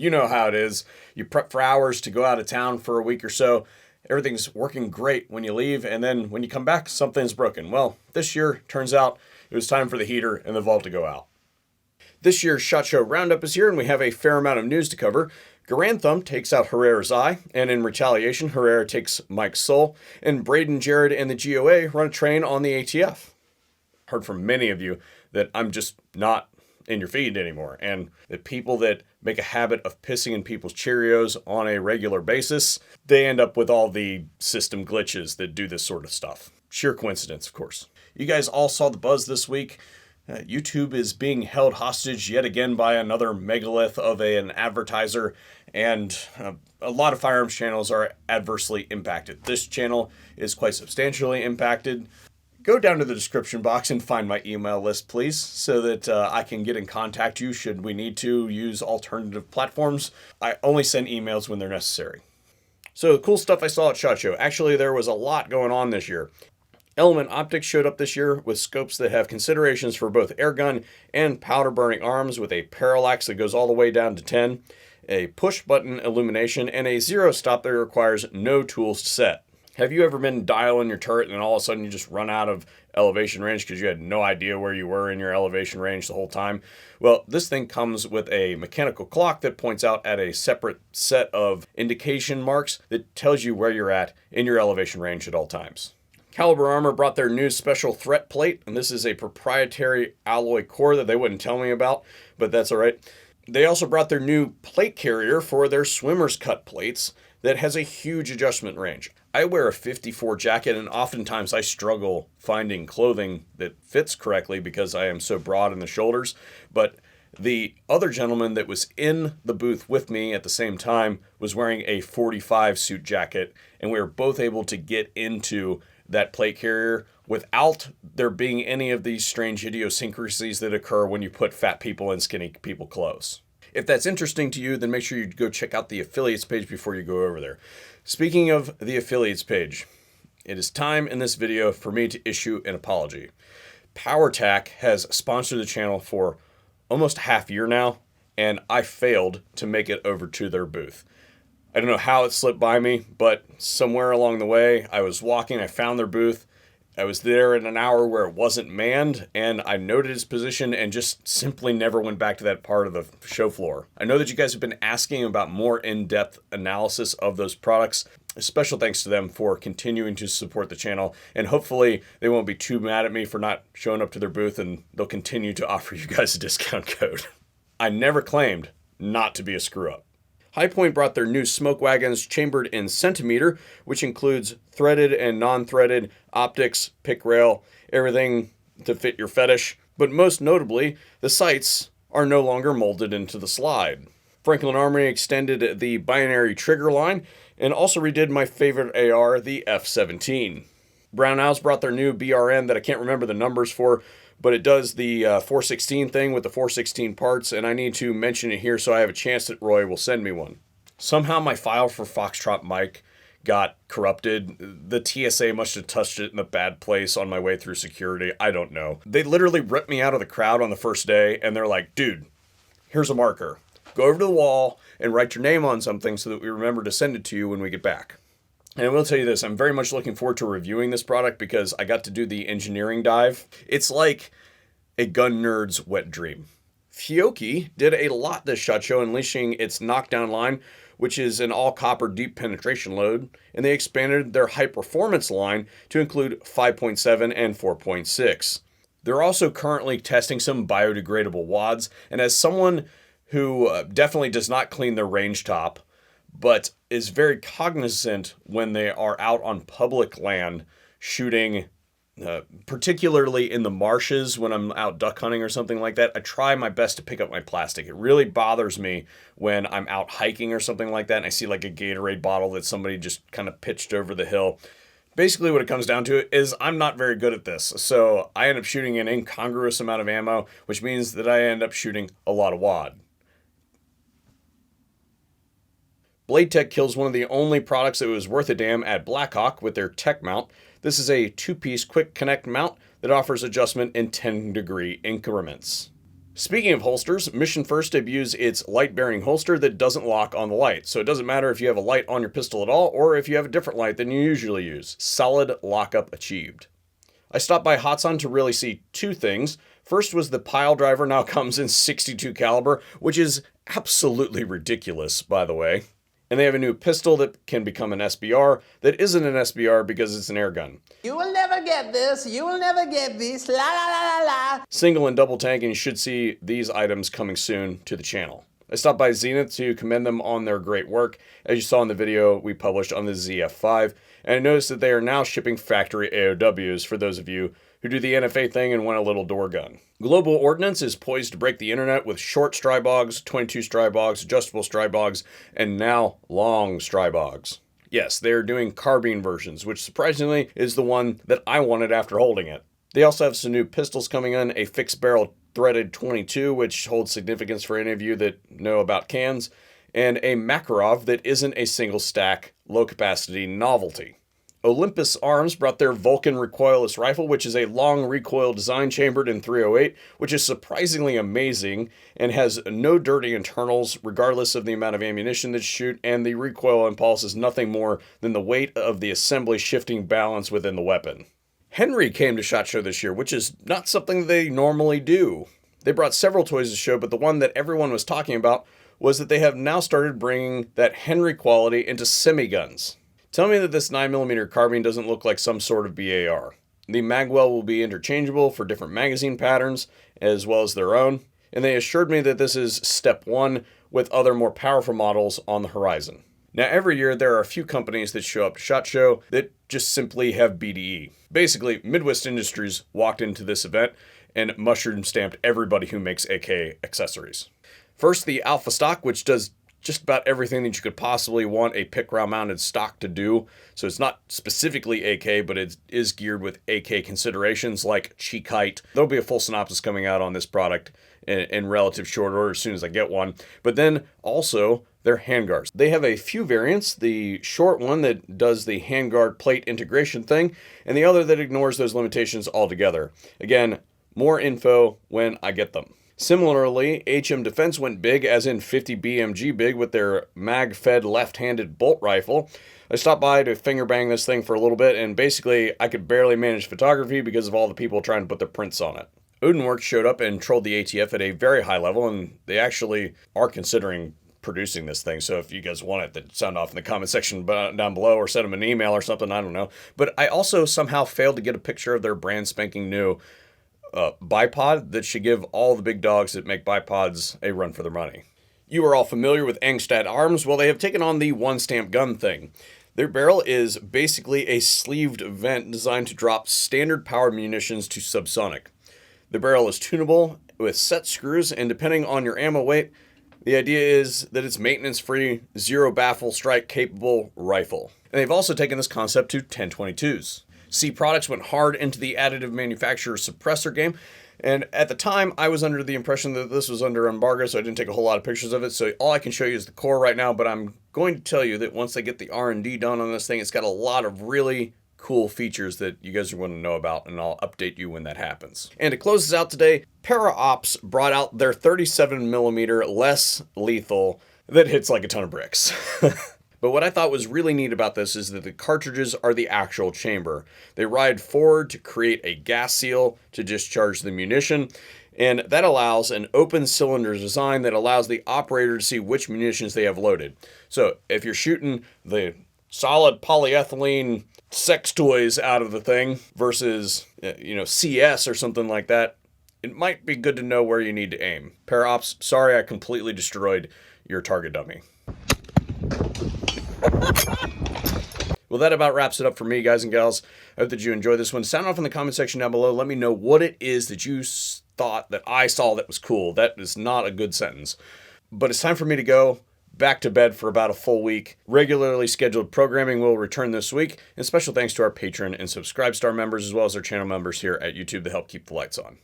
You know how it is. You prep for hours to go out of town for a week or so. Everything's working great when you leave, and then when you come back, something's broken. Well, this year, turns out it was time for the heater and the vault to go out. This year's SHOT Show Roundup is here, and we have a fair amount of news to cover. Garand Thumb takes out Herrera's eye, and in retaliation, Herrera takes Mike's soul, and Braden, Jared, and the GOA run a train on the ATF. Heard from many of you that I'm just not in your feed anymore, and that people that make a habit of pissing in people's Cheerios on a regular basis, they end up with all the system glitches that do this sort of stuff. Sheer coincidence, of course. You guys all saw the buzz this week. YouTube is being held hostage yet again by another megalith of an advertiser, and a lot of firearms channels are adversely impacted. This channel is quite substantially impacted. Go down to the description box and find my email list, please, so that I can get in contact with you should we need to use alternative platforms. I only send emails when they're necessary. So, the cool stuff I saw at SHOT Show. Actually, there was a lot going on this year. Element Optics showed up this year with scopes that have considerations for both airgun and powder-burning arms, with a parallax that goes all the way down to 10, a push-button illumination, and a zero stop that requires no tools to set. Have you ever been dialing your turret and all of a sudden you just run out of elevation range because you had no idea where you were in your elevation range the whole time? Well, this thing comes with a mechanical clock that points out at a separate set of indication marks that tells you where you're at in your elevation range at all times. Caliber Armor brought their new special threat plate, and this is a proprietary alloy core that they wouldn't tell me about, but that's all right. They also brought their new plate carrier for their swimmer's cut plates that has a huge adjustment range. I wear a 54 jacket, and oftentimes I struggle finding clothing that fits correctly because I am so broad in the shoulders. But the other gentleman that was in the booth with me at the same time was wearing a 45 suit jacket, and we were both able to get into that plate carrier without there being any of these strange idiosyncrasies that occur when you put fat people in skinny people clothes. If that's interesting to you, then make sure you go check out the affiliates page before you go over there. Speaking of the affiliates page, it is time in this video for me to issue an apology. Powertac has sponsored the channel for almost a half year now, and I failed to make it over to their booth. I don't know how it slipped by me, but somewhere along the way, I was walking, I found their booth. I was there in an hour where it wasn't manned, and I noted its position and just simply never went back to that part of the show floor. I know that you guys have been asking about more in-depth analysis of those products. A special thanks to them for continuing to support the channel, and hopefully they won't be too mad at me for not showing up to their booth, and they'll continue to offer you guys a discount code. I never claimed not to be a screw-up. High Point brought their new smoke wagons chambered in centimeter, which includes threaded and non-threaded optics, pick rail, everything to fit your fetish. But most notably, the sights are no longer molded into the slide. Franklin Armory extended the binary trigger line and also redid my favorite AR, the F-17. Brownells brought their new BRN that I can't remember the numbers for, but it does the 416 thing with the 416 parts, and I need to mention it here so I have a chance that Roy will send me one. Somehow my file for Foxtrot mic got corrupted. The TSA must have touched it in a bad place on my way through security. I don't know. They literally ripped me out of the crowd on the first day, and they're like, dude, here's a marker. Go over to the wall and write your name on something so that we remember to send it to you when we get back. And I will tell you this, I'm very much looking forward to reviewing this product because I got to do the engineering dive. It's like a gun nerd's wet dream. Fiocchi did a lot this SHOT Show, unleashing its knockdown line, which is an all-copper deep penetration load, and they expanded their high-performance line to include 5.7 and 4.6. They're also currently testing some biodegradable wads, and as someone who definitely does not clean their range top, but is very cognizant when they are out on public land shooting, particularly in the marshes when I'm out duck hunting or something like that. I try my best to pick up my plastic. It really bothers me when I'm out hiking or something like that and I see like a Gatorade bottle that somebody just kind of pitched over the hill. Basically what it comes down to is I'm not very good at this. So I end up shooting an incongruous amount of ammo, which means that I end up shooting a lot of wad. Blade Tech kills one of the only products that was worth a damn at Blackhawk with their tech mount. This is a two-piece quick connect mount that offers adjustment in 10-degree increments. Speaking of holsters, Mission First debuts its light-bearing holster that doesn't lock on the light. So it doesn't matter if you have a light on your pistol at all or if you have a different light than you usually use. Solid lockup achieved. I stopped by Hatsan to really see two things. First was the pile driver now comes in .62 caliber, which is absolutely ridiculous, by the way. And they have a new pistol that can become an SBR that isn't an SBR because it's an air gun. You will never get this, you will never get this, la la la la la. Single and double tank, and you should see these items coming soon to the channel. I stopped by Zenith to commend them on their great work, as you saw in the video we published on the ZF5, and I noticed that they are now shipping factory AOWs for those of you who do the NFA thing and want a little door gun. Global Ordnance is poised to break the internet with short Strybogs, 22 Strybogs, adjustable Strybogs, and now long Strybogs. Yes, they are doing carbine versions, which surprisingly is the one that I wanted after holding it. They also have some new pistols coming in, a fixed barrel threaded 22, which holds significance for any of you that know about cans, and a Makarov that isn't a single stack, low capacity novelty. Olympus Arms brought their Vulcan recoilless rifle, which is a long recoil design chambered in .308, which is surprisingly amazing and has no dirty internals regardless of the amount of ammunition that you shoot, and the recoil impulse is nothing more than the weight of the assembly shifting balance within the weapon. Henry came to SHOT Show this year, which is not something they normally do. They brought several toys to show, but the one that everyone was talking about was that they have now started bringing that Henry quality into semi-guns. Tell me that this 9mm carbine doesn't look like some sort of BAR. The magwell will be interchangeable for different magazine patterns as well as their own, and they assured me that this is step one with other more powerful models on the horizon. Now every year there are a few companies that show up to SHOT Show that just simply have BDE. Basically, Midwest Industries walked into this event and mushroom stamped everybody who makes AK accessories. First, the Alpha stock, which does just about everything that you could possibly want a pick round mounted stock to do. So it's not specifically AK, but it is geared with AK considerations like cheek height. There'll be a full synopsis coming out on this product in relative short order as soon as I get one. But then also their handguards. They have a few variants, the short one that does the handguard plate integration thing, and the other that ignores those limitations altogether. Again, more info when I get them. Similarly, HM Defense went big, as in 50 BMG big, with their mag-fed left-handed bolt rifle. I stopped by to finger bang this thing for a little bit, and basically I could barely manage photography because of all the people trying to put their prints on it. Odin Works showed up and trolled the ATF at a very high level, and they actually are considering producing this thing. So if you guys want it, then sound off in the comment section down below or send them an email or something, I don't know. But I also somehow failed to get a picture of their brand spanking new bipod that should give all the big dogs that make bipods a run for their money. You are all familiar with Angstadt arms. Well, they have taken on the one stamp gun thing. Their barrel is basically a sleeved vent designed to drop standard powered munitions to subsonic. The barrel is tunable with set screws, and depending on your ammo weight, the idea is that it's maintenance-free, zero baffle strike capable rifle. And they've also taken this concept to 1022s. C Products went hard into the additive manufacturer suppressor game, and at the time I was under the impression that this was under embargo, so I didn't take a whole lot of pictures of it, so all I can show you is the core right now, but I'm going to tell you that once they get the R&D done on this thing, it's got a lot of really cool features that you guys are going to know about, and I'll update you when that happens. And to close this out today, ParaOps brought out their 37mm less lethal that hits like a ton of bricks. But what I thought was really neat about this is that the cartridges are the actual chamber. They ride forward to create a gas seal to discharge the munition, and that allows an open cylinder design that allows the operator to see which munitions they have loaded. So if you're shooting the solid polyethylene sex toys out of the thing versus, CS or something like that, it might be good to know where you need to aim. ParaOps, sorry I completely destroyed your target dummy. Well, that about wraps it up for me, guys and gals. I hope that you enjoyed this one. Sound off in the comment section down below. Let me know what it is that you thought that I saw that was cool. That is not a good sentence. But it's time for me to go back to bed for about a full week. Regularly scheduled programming will return this week. And special thanks to our Patreon and Subscribe Star members, as well as our channel members here at YouTube that help keep the lights on.